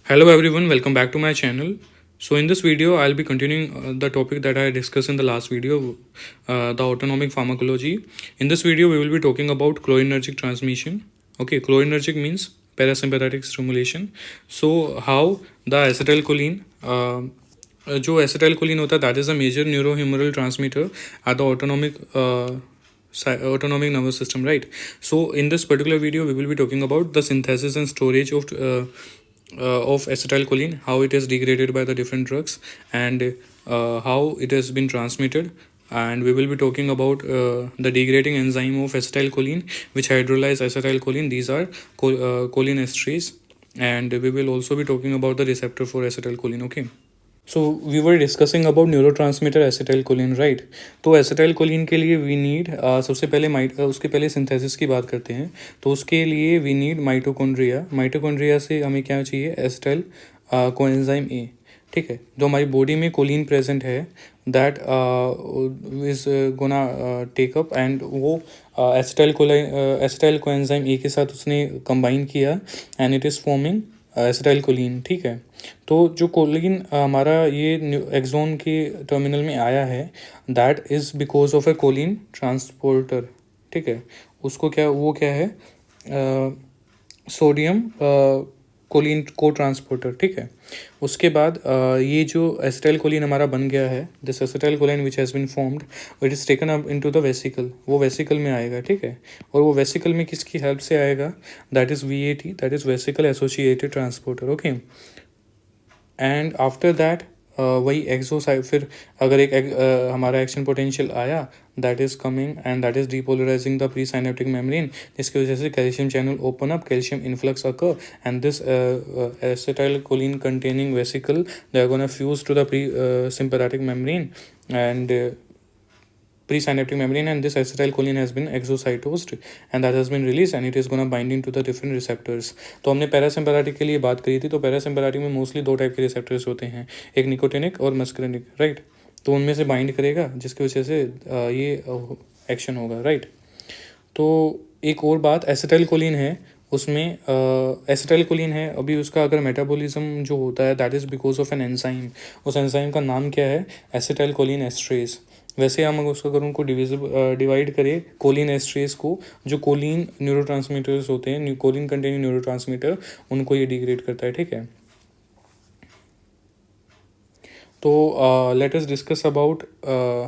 Hello everyone, welcome back to my channel. So in this video, I'll be continuing the topic that I discussed in the last video, the autonomic pharmacology. In this video, we will be talking about cholinergic transmission. Okay, cholinergic means parasympathetic stimulation. So how the acetylcholine, जो acetylcholine होता है, that is a major neurohumoral transmitter at the autonomic nervous system, right? So in this particular video, we will be talking about the synthesis and storage of acetylcholine, how it is degraded by the different drugs, and how it has been transmitted. And we will be talking about the degrading enzyme of acetylcholine, which hydrolyze acetylcholine. These are cholinesterase, and we will also be talking about the receptor for acetylcholine. Okay. So we were discussing about neurotransmitter acetylcholine, right? तो acetylcholine के लिए we need सबसे पहले उसके पहले synthesis की बात करते हैं। तो उसके लिए वी नीड माइटोकॉन्ड्रिया। माइटोकॉन्ड्रिया से हमें क्या चाहिए? एसिटाइल कोएंजाइम ए, ठीक है? जो हमारी बॉडी में कोलिन प्रेजेंट है, that is gonna take up, and वो एसिटाइल कोएंजाइम ए के साथ उसने कंबाइन किया, and it is forming acetylcholine, ठीक है? तो जो कोलिन हमारा ये एक्सोन के टर्मिनल में आया है, that is because of a choline transporter, ठीक है? उसको क्या, वो क्या है? सोडियम कोलिन को ट्रांसपोर्टर, ठीक है? उसके बाद ये जो एसिटाइल कोलिन हमारा बन गया है, this acetyl choline which has been formed, it is taken up into the vesicle. वो वेसिकल में आएगा, ठीक है? और वो वेसिकल में किसकी हेल्प से आएगा? That is VAT, that is vesicle associated transporter, okay? And after that वही एक्सोसाइड, फिर अगर एक हमारा एक्शन पोटेंशियल आया, that is coming and that is depolarising the pre synaptic membrane, जिसकी वजह से calcium channel open up, calcium influx occur, and this acetylcholine containing vesicle, they are going to fuse to the pre sympathetic membrane and presynaptic membrane, and this acetylcholine has been exocytosed and that has been released and it is going to bind into the different receptors. तो हमने parasympathetic के लिए बात करी थी। तो parasympathetic में mostly दो टाइप के रिसेप्टर्स होते हैं, एक निकोटिनिक और मस्करिनिक, राइट? तो उनमें से बाइंड करेगा, जिसकी वजह से ये एक्शन होगा, राइट? तो एक और बात एसिटाइलकोलिन है, उसमें एसिटाइलकोलिन है, अभी उसका अगर मेटाबॉलिज्म जो होता है, that is because of an enzyme. उस एंजाइम का नाम क्या है? Acetylcholine esterase. वैसे हम अगर उसको अगर उनको डिवाइड करें कोलिन एस्ट्रेज को, जो कोलिन न्यूरोट्रांसमीटर्स होते हैं, कोलिन कंटेनिंग न्यूरोट्रांसमीटर, उनको ये डिग्रेड करता है, ठीक है? तो late us discuss about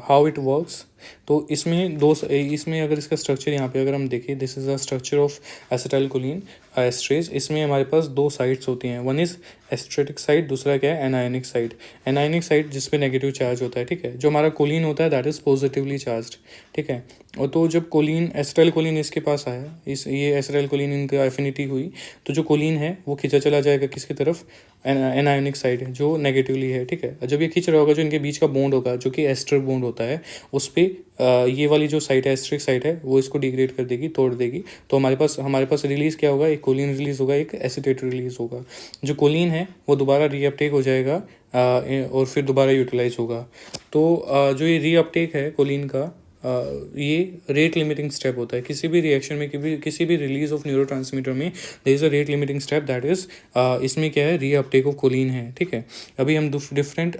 how it works. तो इसमें अगर इसका स्ट्रक्चर यहाँ पे अगर हम देखें, this is the structure of acetylcholine esterase. इसमें हमारे पास दो साइड्स होती हैं, वन इज़ एस्ट्रेटिक साइड, दूसरा क्या है? Anionic side. एनायनिक साइड जिस पे नेगेटिव चार्ज होता है, ठीक है? जो हमारा कोलिन होता है, दैट इज़ पॉजिटिवली चार्ज्ड, ठीक है? और तो जब कोलिन एसिटाइलकोलिन इसके पास आया, ये एसिटाइलकोलिन इनका एफिनिटी हुई, तो जो कोलिन है वो खींचा चला जाएगा किसकी तरफ? एनायनिक साइड, जो नेगेटिवली है, ठीक है? जब ये खींच रहा होगा, जो इनके बीच का बॉन्ड होगा, जो कि एस्टर बॉन्ड होता है, उस पर ये वाली जो साइट है, एस्ट्रिक साइट है, वो इसको डिग्रेड कर देगी, तोड़ देगी। तो हमारे पास रिलीज़ क्या होगा? एक कोलिन रिलीज़ होगा, एक एसीटेट रिलीज़ होगा। जो कोलिन है वो दोबारा रीअपटेक हो जाएगा और फिर दोबारा यूटिलाइज होगा। तो जो ये रीअपटेक है कोलिन का, ये रेट लिमिटिंग स्टेप होता है किसी भी रिएक्शन में, किसी भी रिलीज ऑफ न्यूरोट्रांसमीटर में। There is a rate limiting step, that is इसमें क्या है? रीअपटेक ऑफ कोलिन है, ठीक है? अभी हम डिफरेंट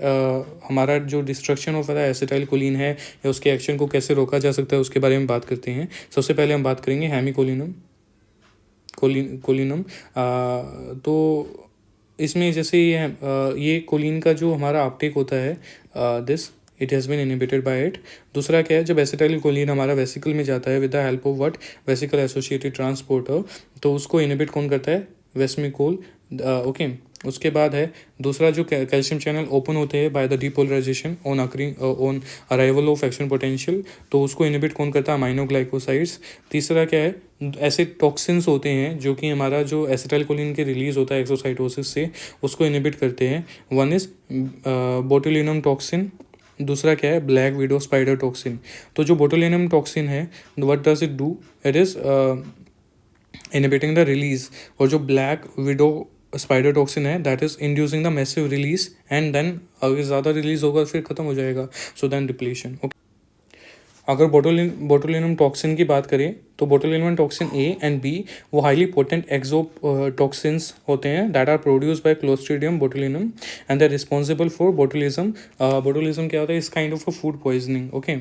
हमारा जो डिस्ट्रक्शन ऑफ एसिटाइलकोलिन है या उसके एक्शन को कैसे रोका जा सकता है, उसके बारे में बात करते हैं। सबसे पहले हम बात करेंगे हेमिकोलिनम कोलिनम। तो इसमें जैसे ये कोलिन का जो हमारा अपटेक होता है, this it has been inhibited by it. दूसरा क्या है? जब एसिटाइलकोलिन हमारा वेसिकल में जाता है with the help of what? Vesicle associated transporter, तो उसको इनहिबिट कौन करता है? वेस्मिकोल, ओके? उसके बाद है दूसरा, जो कैल्शियम चैनल ओपन होते हैं by the depolarisation on arrival of action potential, तो उसको इनहिबिट कौन करता है? अमाइनोग्लाइकोसाइड्स। तीसरा क्या है? ऐसे टॉक्सिन्स होते हैं जो कि हमारा जो एसिटाइलकोलिन के रिलीज होता है एक्सोसाइटोसिस से, उसको इनहिबिट करते हैं। वन इज़ बोटुलिनम टॉक्सिन, दूसरा क्या है? Black widow spider toxin. तो जो बोटुलिनम टॉक्सिन है, what does it do? It is inhibiting the release, और जो ब्लैक विडो स्पाइडर टॉक्सिन है, that is inducing the massive release, and then अगर ज़्यादा रिलीज होगा फिर खत्म हो जाएगा, सो देन डिप्लीशन, ओके? अगर बोटुलिनम टॉक्सिन की बात करें तो botulinum toxin A and B वो हाईली पोटेंट एक्सो टॉक्सिन्स होते हैं that are produce by clostridium botulinum and they responsible for botulism. Botulism क्या होता है, is kind of a food poisoning. Okay,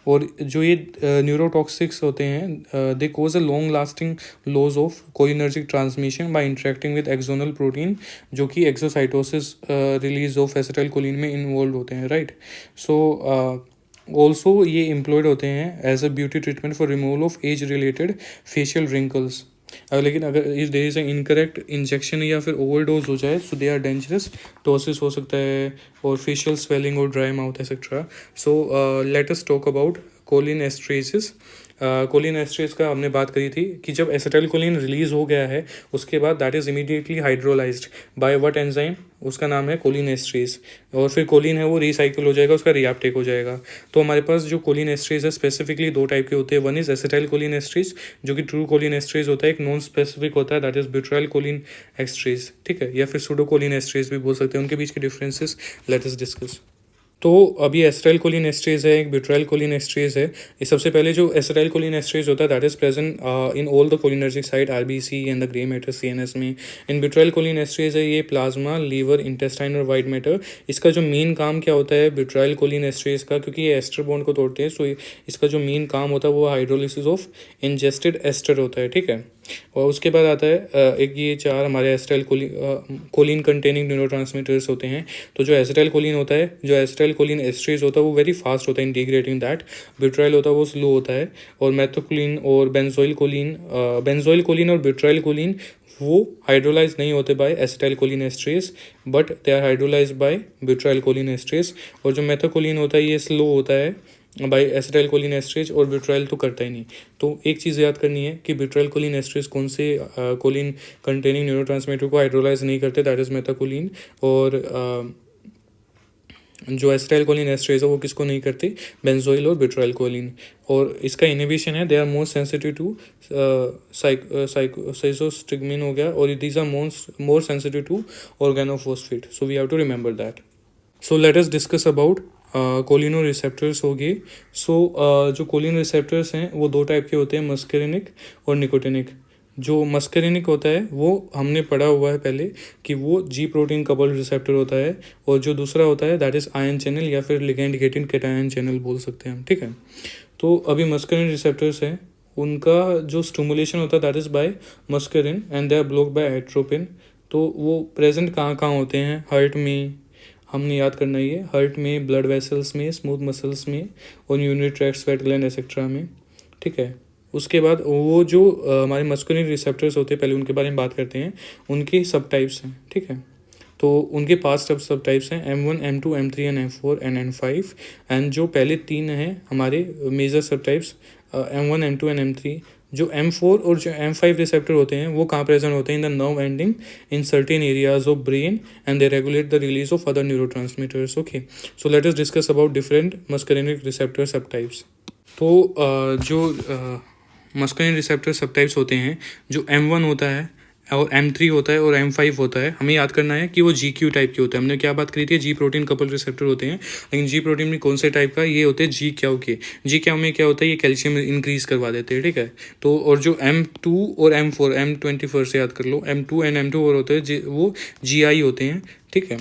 और जो ये न्यूरोटॉक्सिक्स होते हैं they cause a long lasting loss of cholinergic transmission by interacting with axonal protein जो कि एक्सोसाइटोसिस रिलीज ऑफ एसिटाइलकोलिन में इन्वॉल्व होते हैं, राइट। सो ऑल्सो ये एम्प्लॉयड होते हैं as a beauty treatment for removal of age related facial wrinkles. लेकिन अगर if there is a incorrect injection या फिर ओवरडोज हो जाए सो दे आर डेंजरस, टॉसिस हो सकता है और फेशियल स्वेलिंग और dry mouth etcetera. So let us talk about cholinesterases. Cholinesterase का हमने बात करी थी कि जब एसिटाइलकोलिन रिलीज हो गया है उसके बाद that is immediately hydrolysed by what enzyme, उसका नाम है कोलिन एस्ट्रेस। और फिर कोलिन है वो रिसाइकिल हो जाएगा, उसका रिएप्टेक हो जाएगा। तो हमारे पास जो कोलिन एस्ट्रेस है स्पेसिफिकली दो टाइप के होते हैं। वन इज एसिटाइलकोलिन एस्ट्रेस जो कि ट्रू कोलिन एस्ट्रेस होता है, एक नॉन स्पेसिफिक होता है दैट इज ब्यूटाइलकोलिन एस्ट्रेस, ठीक है, या फिर सूडोकोलिन एस्ट्रेस भी बोल सकते हैं। उनके बीच के डिफरेंसेस लेट अस डिस्कस। तो अभी एसिटाइलकोलिन एस्ट्रेस है, एक ब्यूटाइलकोलिन एस्ट्रेस है। ये सबसे पहले जो एसिटाइलकोलिन एस्ट्रेस होता है that is present in all the cholinergic site RBC and the grey matter CNS में। इन ब्यूटाइलकोलिन एस्ट्रेस है ये प्लाज्मा, लीवर, इंटेस्टाइन और वाइट मैटर। इसका जो मेन काम क्या होता है ब्यूटाइलकोलिन एस्ट्रेस का, क्योंकि ये एस्टर बॉन्ड को तोड़ते हैं, सो इसका जो मेन काम होता है वो हाइड्रोलिसिस ऑफ इंजेस्टेड एस्टर होता है, ठीक है। और उसके बाद आता है एक ये चार हमारे एसिटाइल कोलिन कंटेनिंग न्यूरोट्रांसमीटर्स होते हैं। तो जो एसिटाइल कोलिन होता है, जो एसिटाइल कोलिन एस्ट्रेस होता है वो वेरी फास्ट होता है इंटीग्रेटिंग दैट, ब्यूटाइल होता है वो स्लो होता है। और मेथोकोलिन और बेंजोइल कोलिन और ब्यूटाइल कोलिन वो हाइड्रोलाइज नहीं होते by acetylcholinesterase but they are hydrolyse by butylcholinesterase. और जो मेथोकोलिन होता है ये स्लो होता है बाई एसिटाइलकोलिन एस्ट्रेस और ब्यूटाइल तो करता ही नहीं। तो एक चीज़ याद करनी है कि ब्यूटाइलकोलिन एस्ट्रेस कौन से कोलिन कंटेनिंग न्यूरोट्रांसमीटर को हाइड्रोलाइज नहीं करते, दैट इज मेथाकोलिन। और जो एसिटाइलकोलिन एस्ट्रेस है वो किसको नहीं करते, बेंजोइल और ब्यूटाइलकोलिन। और इसका इनहिबिशन है, they are more sensitive to physostigmine हो गया, और these are more sensitive to organophosphate, so we have to remember that. So let us discuss about cholinoreceptors हो गए। सो जो कोलिन रिसेप्टर्स हैं वो दो टाइप के होते हैं, मस्करिनिक और निकोटिनिक। जो मस्करिनिक होता है वो हमने पढ़ा हुआ है पहले कि वो जी प्रोटीन कपल्ड रिसेप्टर होता है, और जो दूसरा होता है दैट इज आयन चैनल या फिर लिगैंड गेटिंग कैटायन चैनल बोल सकते हैं हम, ठीक है। तो अभी मस्करिन रिसेप्टर्स हैं, उनका जो स्टिमुलेशन होता है that is by muscarine and they are block by atropine. तो वो प्रेजेंट कहाँ कहाँ होते हैं, हार्ट में, हमने याद करना ही है, हार्ट में, ब्लड वेसल्स में, स्मूथ मसल्स में और urinary tract, sweat gland etcetera में, ठीक है। उसके बाद वो जो हमारे मस्कुलिन रिसेप्टर्स होते हैं पहले उनके बारे में बात करते हैं, उनके सब टाइप्स हैं, ठीक है। तो उनके 5 सब टाइप्स हैं, M1, M2, M3 and M4 and N5। And जो पहले 3 हैं हमारे मेजर सब types M1, M2 and M3, जो M4 और जो M5 रिसेप्टर होते हैं वो कहाँ प्रेजेंट होते हैं, in the nerve ending in certain areas of brain and they regulate the release of other neurotransmitters. Okay, so let us discuss about different muscarinic receptor सब टाइप्स। तो जो मस्करिन रिसेप्टर सब टाइप्स होते हैं, जो M1 होता है और M3 होता है और M5 होता है, हमें याद करना है कि वो GQ टाइप के होते हैं। हमने क्या बात करी थी, जी प्रोटीन कपल रिसेप्टर होते हैं, लेकिन जी प्रोटीन में कौन से टाइप का, ये होते हैं जी क्याउ के। जी क्याउ में क्या होता है, ये कैल्शियम इंक्रीज करवा देते हैं, ठीक है। तो और जो M2 और M4, M21 से याद कर लो, M2 एंड M2 और होते हैं वो GI होते हैं, ठीक है,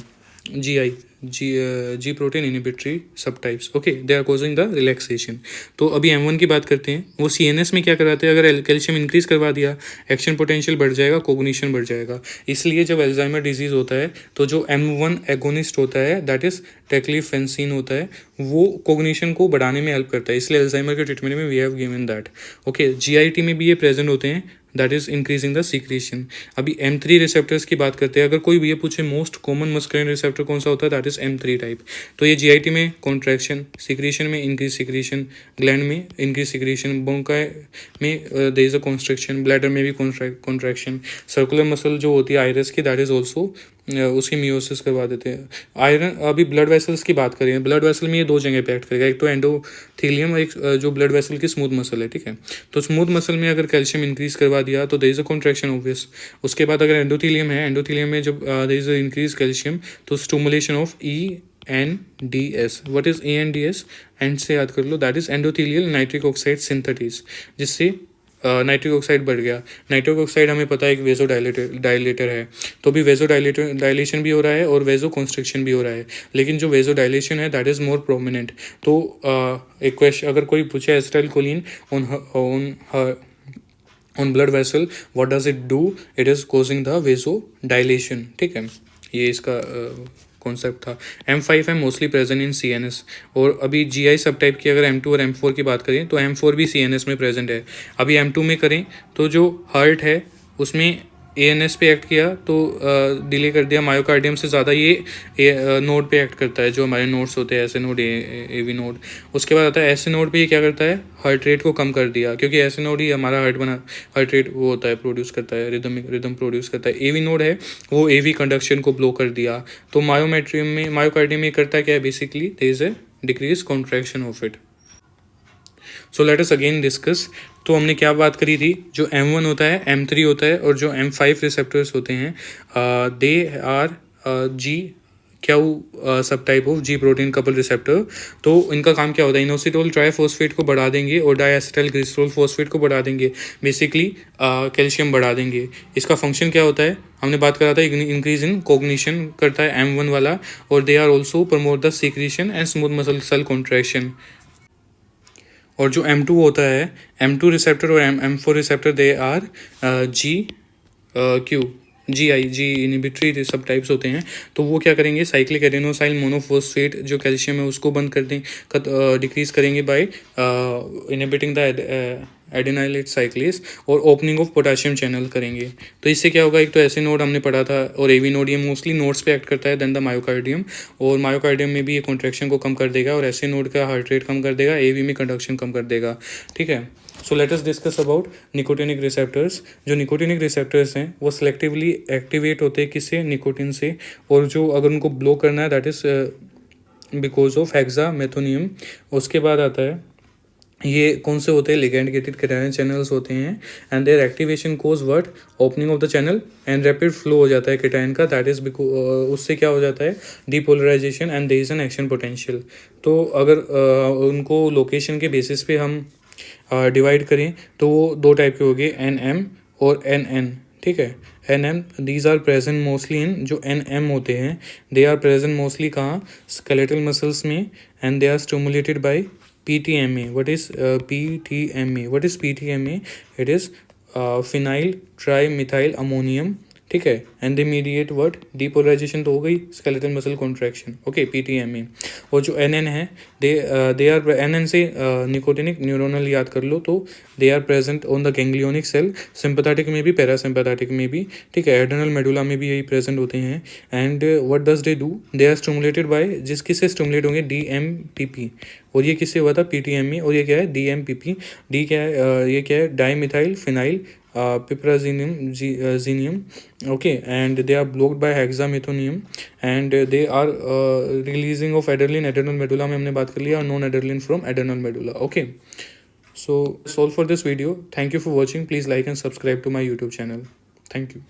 GI G protein inhibitory sub types. Okay, they are causing the relaxation. तो अभी M1 की बात करते हैं, वो CNS में क्या कराते हैं, अगर कैल्शियम इंक्रीज करवा दिया एक्शन पोटेंशियल बढ़ जाएगा, कोग्निशन बढ़ जाएगा। इसलिए जब अल्जाइमर डिजीज होता है तो जो M1 एगोनिस्ट होता है दैट इज टेक्लीफेंसिन होता है, वो कोग्निशन को बढ़ाने में हेल्प करता है, इसलिए अल्जाइमर के ट्रीटमेंट में we have given that. Okay, GIT में भी ये प्रेजेंट होते हैं, that is increasing the secretion. अभी M3 रिसेप्टर्स की बात करते हैं, अगर कोई भी ये पूछे मोस्ट कॉमन मस्कुलिन रिसेप्टर कौन सा होता है, दैट इज M3 टाइप। तो ये GIT में कॉन्ट्रैक्शन, सीक्रेशन में इंक्रीज सीक्रेशन, ग्लैंड में इंक्रीज सीक्रेशन, बोंकाई में there is a construction, bladder में भी कॉन्ट्रैक्शन, सर्कुलर मसल जो होती है आइरस की दैट इज ऑल्सो उसकी मियोसिस करवा देते हैं। आयरन, अभी ब्लड वेसल्स की बात करें, ब्लड वेसल में ये दो जगह पे एक्ट करेगा, एक तो एंडोथेलियम, एक जो ब्लड वेसल की स्मूथ मसल है, ठीक है। तो स्मूथ मसल में अगर कैल्शियम इंक्रीज करवा दिया तो there is a contraction obvious. उसके बाद अगर एंडोथेलियम है, एंडोथेलियम में जब there is a increase calcium तो stimulation of ANDS. What is ANDS? End से याद कर लो, that is endothelial nitric oxide synthesis, जिससे नाइट्रिक ऑक्साइड बढ़ गया। नाइट्रिक ऑक्साइड हमें पता है एक वेजो डायलेटर है, तो भी वेजो डायलेशन भी हो रहा है और वेजो कंस्ट्रक्शन भी हो रहा है, लेकिन जो वेजो डायलेशन है दैट इज़ मोर प्रोमिनेंट। तो एक क्वेश्चन अगर कोई पूछे acetylcholine on blood vessel what does it do, it is causing the vasodilation, ठीक है, ये इसका कॉन्सेप्ट था। M5 है मोस्टली प्रेजेंट इन CNS, और अभी GI सब टाइप की अगर M2 और M4 की बात करें तो M4 भी CNS में प्रेजेंट है। अभी M2 में करें तो जो हार्ट है उसमें ANS पे एक्ट किया तो डिले कर दिया, मायोकार्डियम से ज़्यादा ये नोड पे एक्ट करता है, जो हमारे नोड्स होते हैं ऐसे नोड, AV नोड। उसके बाद आता है ऐसे नोड पे, ये क्या करता है, हार्ट रेट को कम कर दिया, क्योंकि ऐसे नोड ही हमारा हार्ट रेट वो होता है, प्रोड्यूस करता है, रिदम प्रोड्यूस करता है। AV नोड है वो AV कंडक्शन को ब्लो कर दिया। तो मायोकार्डियम में करता क्या है, basically there is a decrease contraction of it. So let us again discuss. तो हमने क्या बात करी थी, जो M1 होता है, M3 होता है, और जो M5 रिसेप्टर्स होते हैं दे आर G सब type of G protein couple receptor. तो इनका काम क्या होता है, इनोसिटोल ट्राइफॉस्फेट को बढ़ा देंगे और डाइएसिटाइल ग्लिसरॉल फॉस्फेट को बढ़ा देंगे, बेसिकली कैल्शियम बढ़ा देंगे। इसका फंक्शन क्या होता है, हमने बात करा था, इंक्रीज इन कोग्निशन करता है M1 वाला, और they are also promote the secretion and smooth muscle cell contraction. और जो M2 होता है, M2 रिसेप्टर और M4 receptor they are G inhibitory sub types होते हैं। तो वो क्या करेंगे, साइक्लिक एडेनोसाइल मोनोफॉस्फेट जो कैल्शियम है उसको बंद कर दें, डिक्रीज करेंगे by inhibiting the adenylate cyclase, और ओपनिंग ऑफ पोटेशियम चैनल करेंगे। तो इससे क्या होगा, एक तो ऐसे नोड हमने पढ़ा था, और AV नोड ये मोस्टली नोड्स पे एक्ट करता है देन द मायोकार्डियम, और मायोकार्डियम में भी ये कॉन्ट्रैक्शन को कम कर देगा, और ऐसे नोड का हार्ट रेट कम कर देगा, AV में कंडक्शन कम कर देगा, ठीक है। सो let us discuss about nicotinic receptors. जो निकोटिनिक रिसेप्टर्स हैं वो सिलेक्टिवली एक्टिवेट होते हैं किससे, निकोटिन से, और जो अगर उनको ब्लो करना है दैट इज बिकॉज ऑफ हेक्सामेथोनियम। उसके बाद आता है ये कौन से होते हैं, लिगैंड गेटेड कैटायन चैनल्स होते हैं, and their activation cause what, opening of the channel and rapid flow हो जाता है कैटायन का, दैट इज उससे क्या हो जाता है, depolarisation and there is an action potential. तो अगर उनको लोकेशन के बेसिस पे हम डिवाइड करें तो वो दो टाइप के हो गए, NM और NN, ठीक है। NM these are present mostly in, जो NM होते हैं दे आर प्रेजेंट मोस्टली कहाँ, स्केलेटल मसल्स में, and they are stimulated by PTMA. What is PTMA? What is PTMA? It is phenyl trimethyl ammonium, ठीक है, and they mediate word, depolarisation तो हो गई, skeletal muscle contraction, okay, PTMA। और जो NN है दे आर NN से nicotinic neuronal याद कर लो, तो they are present on the ganglionic cell, sympathetic में भी, पैरासिम्पैथेटिक में भी, ठीक है, एड्रेनल मेडुला में भी यही प्रेजेंट होते हैं। And what does they do, they are stimulated by, जिस किससे स्टिमुलेट होंगे, DMPP, और ये किससे हुआ था, PTMA, और ये क्या है, DMPP। डी क्या है, ये क्या है, dimethyl phenyl piperazinium, okay, and they are blocked by hexamethonium, and they are releasing of adrenaline, adrenal medulla में हमने बात कर लिया, और non adrenaline from adrenal medulla, okay। So that's all for this video. Thank you for watching. Please like and subscribe to my YouTube channel. Thank you.